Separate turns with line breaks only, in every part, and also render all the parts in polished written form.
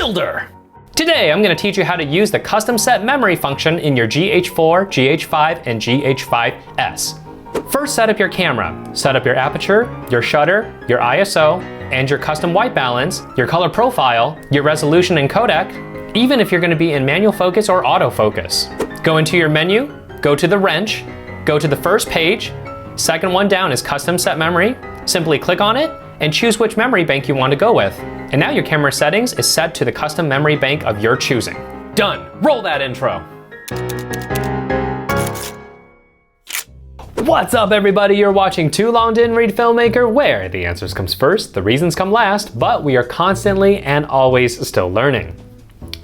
Builder! Today I'm going to teach you how to use the custom set memory function in your GH4, GH5, and GH5S. First, set up your camera. Set up your aperture, your shutter, your ISO, and your custom white balance, your color profile, your resolution and codec, even if you're going to be in manual focus or autofocus. Go into your menu, go to the wrench, go to the first page. Second one down is custom set memory. Simply click on it and choose which memory bank you want to go with. And now your camera settings is set to the custom memory bank of your choosing. Done. Roll that intro. What's up, everybody? You're watching Too Long Didn't Read Filmmaker, where the answers comes first, the reasons come last, but we are constantly and always still learning.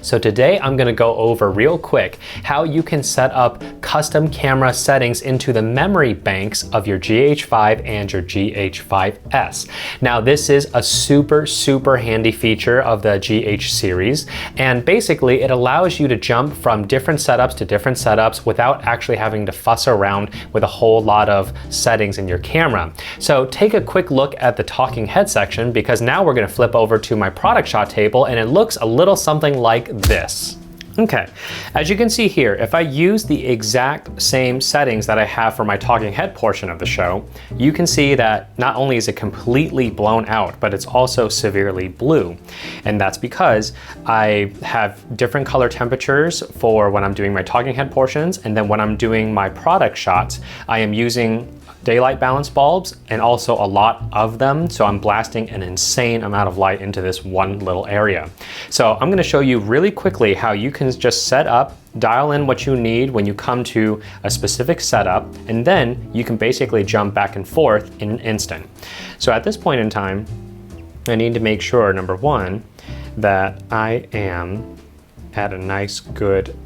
So today I'm going to go over real quick how you can set up custom camera settings into the memory banks of your GH5 and your GH5S. Now this is a super handy feature of the GH series, and basically it allows you to jump from different setups to different setups without actually having to fuss around with a whole lot of settings in your camera. So take a quick look at the talking head section, because now we're going to flip over to my product shot table and it looks a little something like this. Okay, as you can see here, if I use the exact same settings that I have for my talking head portion of the show, you can see that not only is it completely blown out, but it's also severely blue. And that's because I have different color temperatures for when I'm doing my talking head portions, and then when I'm doing my product shots, I am using daylight balance bulbs, and also a lot of them, so I'm blasting an insane amount of light into this one little area. So I'm going to show you really quickly how you can just set up, dial in what you need when you come to a specific setup, and then you can basically jump back and forth in an instant. So at this point in time, I need to make sure, number one, that I am at a nice good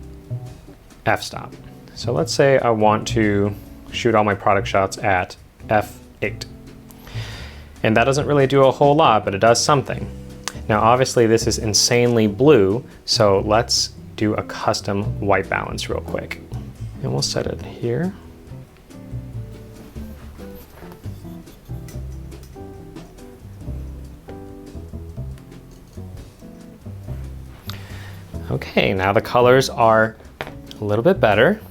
f-stop. So let's say I want to shoot all my product shots at f8. And that doesn't really do a whole lot, but it does something. Now obviously this is insanely blue, so let's do a custom white balance real quick. And we'll set it here. Okay, now the colors are a little bit better.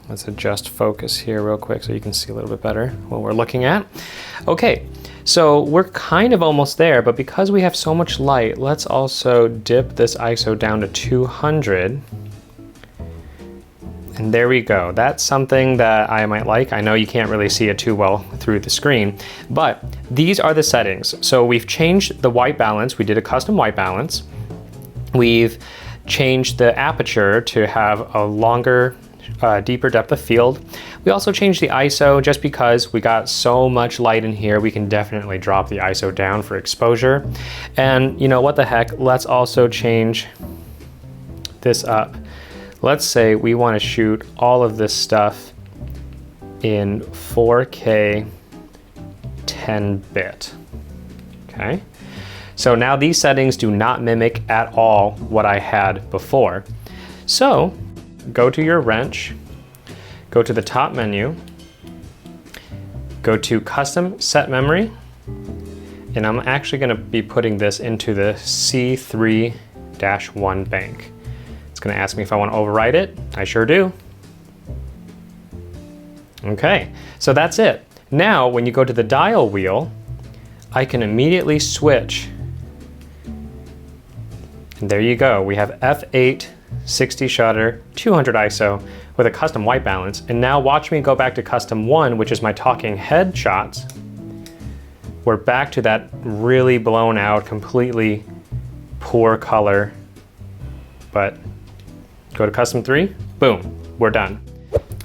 Let's adjust focus here real quick so you can see a little bit better what we're looking at. Okay, so we're kind of almost there, but because we have so much light, let's also dip this ISO down to 200. And there we go. That's something that I might like. I know you can't really see it too well through the screen, but these are the settings. So we've changed the white balance. We did a custom white balance. We've changed the aperture to have a longer deeper depth of field. We also changed the ISO just because we got so much light in here. We can definitely drop the ISO down for exposure. And you know what the heck, let's also change this up. Let's say we want to shoot all of this stuff in 4K 10-bit. Okay, so now these settings do not mimic at all what I had before. So go to your wrench, go to the top menu, go to custom set memory, and I'm actually going to be putting this into the C3-1 bank. It's going to ask me if I want to overwrite it. I sure do. Okay, so that's it. Now when you go to the dial wheel, I can immediately switch. And there you go. We have f8, 60 shutter, 200 ISO with a custom white balance. And now watch me go back to custom 1, which is my talking head shots. We're back to that really blown out, completely poor color. But go to custom 3, boom, we're done.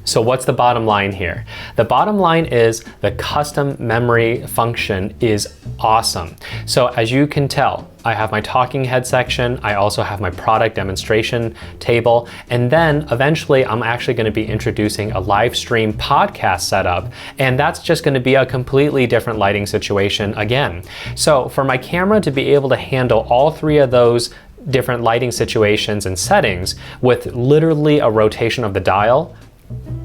So what's the bottom line here? The bottom line is the custom memory function is awesome. So as you can tell, I have my talking head section, I also have my product demonstration table, and then eventually I'm actually going to be introducing a live stream podcast setup, and that's just going to be a completely different lighting situation again. So for my camera to be able to handle all three of those different lighting situations and settings with literally a rotation of the dial,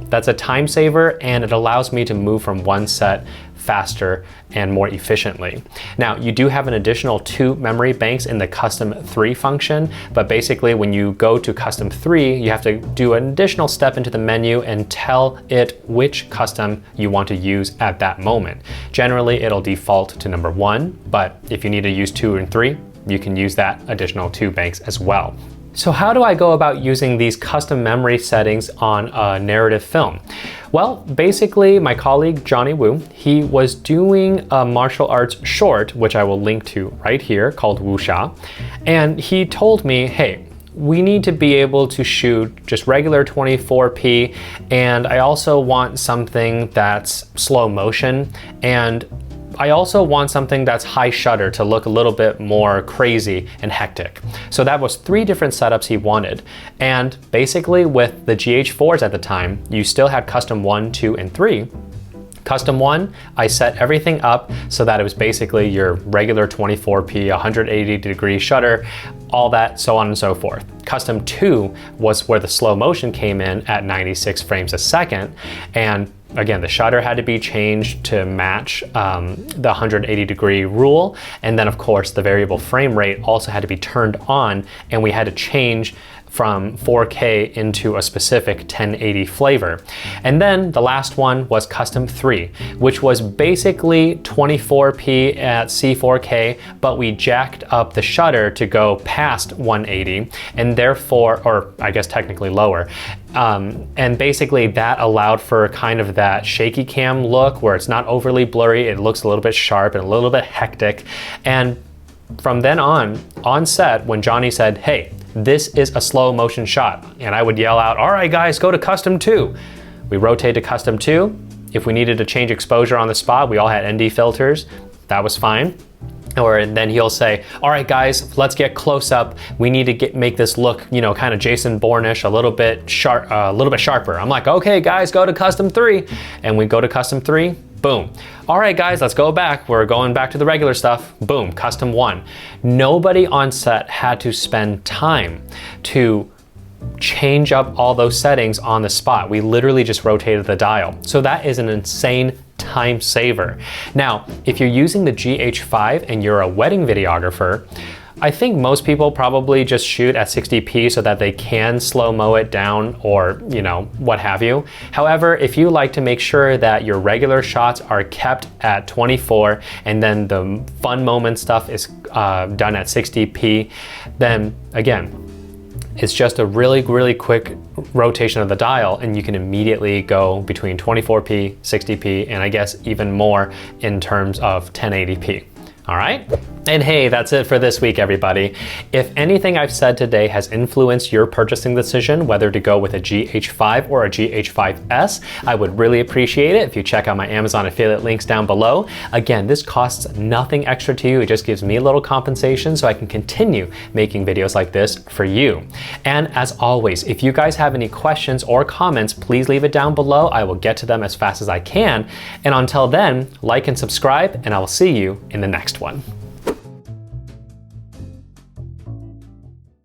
that's a time saver, and it allows me to move from one set faster and more efficiently. Now, you do have an additional 2 memory banks in the custom 3 function, but basically when you go to custom 3, you have to do an additional step into the menu and tell it which custom you want to use at that moment. Generally, it'll default to number 1, but if you need to use 2 and 3, you can use that additional 2 banks as well. So how do I go about using these custom memory settings on a narrative film? Well, basically my colleague Johnny Wu, he was doing a martial arts short, which I will link to right here, called Wuxia. And he told me, hey, we need to be able to shoot just regular 24p, and I also want something that's slow motion, and I also want something that's high shutter to look a little bit more crazy and hectic. So that was 3 different setups he wanted. And basically with the GH4s at the time, you still had custom 1, 2, and 3. Custom 1, I set everything up so that it was basically your regular 24p, 180-degree shutter, all that, so on and so forth. Custom 2 was where the slow motion came in at 96 frames a second, and again, the shutter had to be changed to match the 180-degree rule, and then of course the variable frame rate also had to be turned on, and we had to change from 4K into a specific 1080 flavor. And then the last one was custom 3, which was basically 24p at C4K, but we jacked up the shutter to go past 180, and therefore, or I guess technically lower. And basically that allowed for kind of that shaky cam look where it's not overly blurry, it looks a little bit sharp and a little bit hectic. And from then on set, when Johnny said, hey, this is a slow motion shot, and I would yell out, all right guys, go to custom 2. We rotate to custom 2. If we needed to change exposure on the spot, we all had ND filters. That was fine. Or then he'll say, all right guys, let's get close up. We need to make this look, you know, kind of Jason Bourne-ish, a little bit sharper. I'm like, okay guys, go to custom 3. And we go to custom 3, boom. All right guys, let's go back. We're going back to the regular stuff. Boom, custom 1. Nobody on set had to spend time to change up all those settings on the spot. We literally just rotated the dial. So that is an insane time saver. Now, if you're using the GH5 and you're a wedding videographer, I think most people probably just shoot at 60p so that they can slow-mo it down, or, you know, what have you. However, if you like to make sure that your regular shots are kept at 24 and then the fun moment stuff is done at 60p, then again, it's just a really, really quick rotation of the dial, and you can immediately go between 24p, 60p, and I guess even more in terms of 1080p. All right? And hey, that's it for this week, everybody. If anything I've said today has influenced your purchasing decision, whether to go with a GH5 or a GH5S, I would really appreciate it if you check out my Amazon affiliate links down below. Again, this costs nothing extra to you. It just gives me a little compensation so I can continue making videos like this for you. And as always, if you guys have any questions or comments, please leave it down below. I will get to them as fast as I can. And until then, like and subscribe, and I will see you in the next one.